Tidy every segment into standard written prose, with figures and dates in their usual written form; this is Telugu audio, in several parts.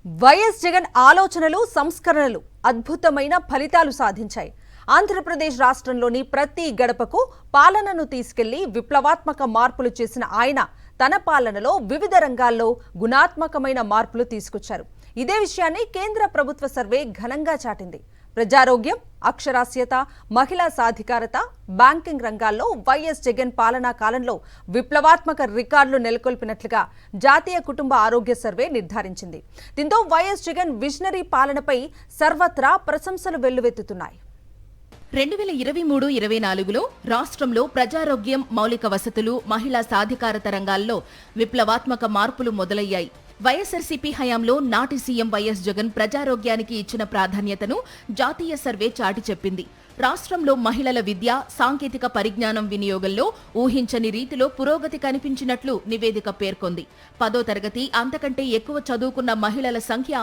వైఎస్ జగన్ ఆలోచనలు సంస్కరణలు అద్భుతమైన ఫలితాలు సాధించాయి. ఆంధ్రప్రదేశ్ రాష్ట్రంలోని ప్రతి గడపకు పాలనను తీసుకెళ్లి విప్లవాత్మక మార్పులు చేసిన ఆయన తన పాలనలో వివిధ రంగాల్లో గుణాత్మకమైన మార్పులు తీసుకొచ్చారు. ఇదే విషయాన్ని కేంద్ర ప్రభుత్వ సర్వే ఘనంగా చాటింది. ప్రజారోగ్యం, అక్షరాస్యత, మహిళా సాధికారత, బ్యాంకింగ్ రంగాల్లో వైఎస్ జగన్ పాలనా కాలంలో విప్లవాత్మక రికార్డులు నెలకొల్పినట్లుగా జాతీయ కుటుంబ ఆరోగ్య సర్వే నిర్ధారించింది. దీంతో వైఎస్ జగన్ విజనరీ పాలనపై సర్వత్రా ప్రశంసలు వెల్లువెత్తుతున్నాయి. 2023-24లో రాష్ట్రంలో ప్రజారోగ్యం, మౌలిక వసతులు, మహిళా సాధికారత రంగాల్లో విప్లవాత్మక మార్పులు మొదలయ్యాయి. వైఎస్ఆర్సీపీ హయాంలో నాటి సీఎం వైఎస్ జగన్ ప్రజారోగ్యానికి ఇచ్చిన ప్రాధాన్యతను జాతీయ సర్వే చాటి చెప్పింది. రాష్ట్రంలో మహిళల విద్య, సాంకేతిక పరిజ్ఞానం వినియోగంలో ఊహించని రీతిలో పురోగతి కనిపించినట్లు నివేదిక పేర్కొంది. 10వ తరగతి అంతకంటే ఎక్కువ చదువుకున్న మహిళల సంఖ్య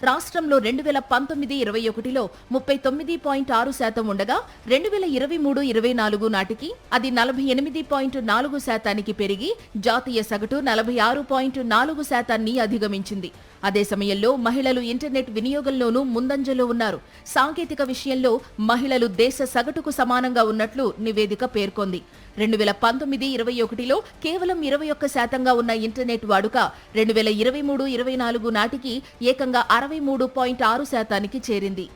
రాష్ట్రంలో 2019-21లో 39.6% ఉండగా 2023-24 నాటికి అది 48.4% పెరిగి జాతీయ సగటు 46.4% అధిగమించింది. అదే సమయంలో మహిళలు ఇంటర్నెట్ వినియోగంలోనూ ముందంజలో ఉన్నారు. సాంకేతిక విషయంలో మహిళలు దేశ సగటుకు సమానంగా ఉన్నట్లు నివేదిక పేర్కొంది. 2019-21లో కేవలం 21% ఉన్న ఇంటర్నెట్ వాడుక 2023-24 నాటికి ఏకంగా 63.6%కి చేరింది.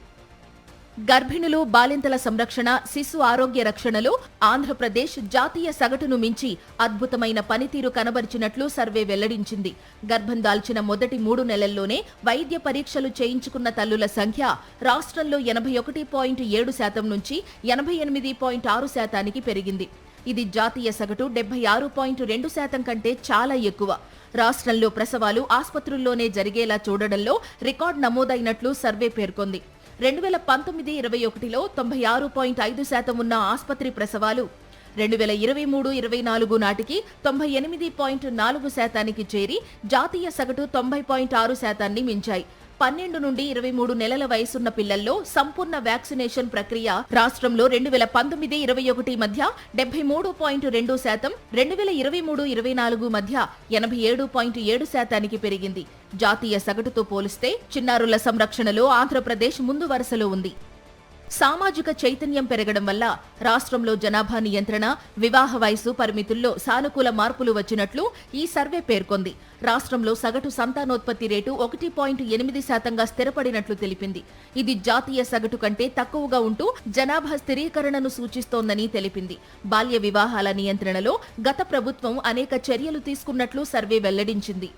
గర్భిణులు, బాలింతల సంరక్షణ, శిశు ఆరోగ్య రక్షణలో ఆంధ్రప్రదేశ్ జాతీయ సగటును మించి అద్భుతమైన పనితీరు కనబరిచినట్లు సర్వే వెల్లడించింది. గర్భం దాల్చిన మొదటి 3 నెలల్లోనే వైద్య పరీక్షలు చేయించుకున్న తల్లుల సంఖ్య రాష్ట్రంలో 81.7% నుంచి 88.6%కి పెరిగింది. ఇది జాతీయ సగటు 76.2% కంటే చాలా ఎక్కువ. రాష్ట్రంలో ప్రసవాలు ఆస్పత్రుల్లోనే జరిగేలా చూడడంలో రికార్డు నమోదైనట్లు సర్వే పేర్కొంది. 2019-21లో 96.5% ఉన్న ఆస్పత్రి ప్రసవాలు 2023-24 నాటికి 98.4%కి చేరి జాతీయ సగటు 90.6%ని మించాయి. 12 నుండి 23 నెలల వయసున్న పిల్లల్లో సంపూర్ణ వ్యాక్సినేషన్ ప్రక్రియ రాష్ట్రంలో 2019-21 మధ్య 73.2%, 2023-24 మధ్య 87.7%కి పెరిగింది. జాతీయ సగటుతో పోలిస్తే చిన్నారుల సంరక్షణలో ఆంధ్రప్రదేశ్ ముందు వరుసలో ఉంది. సామాజిక చైతన్యం పెరగడం వల్ల రాష్ట్రంలో జనాభా నియంత్రణ, వివాహ వయసు పరిమితుల్లో సానుకూల మార్పులు వచ్చినట్లు ఈ సర్వే పేర్కొంది. రాష్ట్రంలో సగటు సంతానోత్పత్తి రేటు 1.8%గా స్థిరపడినట్లు తెలిపింది. ఇది జాతీయ సగటు కంటే తక్కువగా ఉంటూ జనాభా స్థిరీకరణను సూచిస్తోందని తెలిపింది. బాల్య వివాహాల నియంత్రణలో గత ప్రభుత్వం అనేక చర్యలు తీసుకున్నట్లు సర్వే వెల్లడించింది.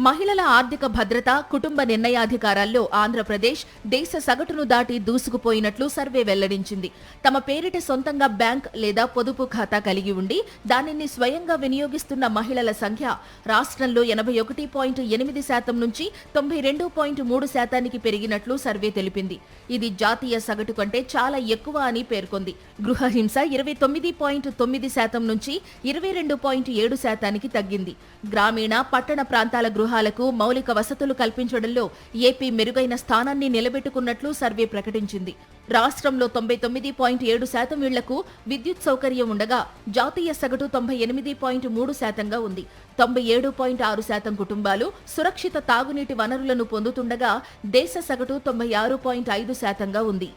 మహిళల ఆర్థిక భద్రత, కుటుంబ నిర్ణయాధికారాల్లో ఆంధ్రప్రదేశ్ దేశ సగటును దాటి దూసుకుపోయినట్లు సర్వే వెల్లడించింది. తమ పేరిట సొంతంగా బ్యాంక్ లేదా పొదుపు ఖాతా కలిగి ఉండి దానిని స్వయంగా వినియోగిస్తున్న మహిళల సంఖ్య రాష్ట్రంలో 81.8% నుంచి 92.3%కి పెరిగినట్లు సర్వే తెలిపింది. ఇది జాతీయ సగటు కంటే చాలా ఎక్కువ అని పేర్కొంది. గృహహింస 29.9% నుంచి 22.7%కి తగ్గింది. గ్రామీణ, పట్టణ ప్రాంతాల గృహాలకు మౌలిక వసతులు కల్పించడంలో ఏపీ మెరుగైన స్థానాన్ని నిలబెట్టుకున్నట్లు సర్వే ప్రకటించింది. రాష్ట్రంలో 99.7% ఇళ్లకు విద్యుత్ సౌకర్యం ఉండగా జాతీయ సగటు 98.3%గా ఉంది. 97.6% కుటుంబాలు సురక్షిత తాగునీటి వనరులను పొందుతుండగా దేశ సగటు 96.5%గా ఉంది.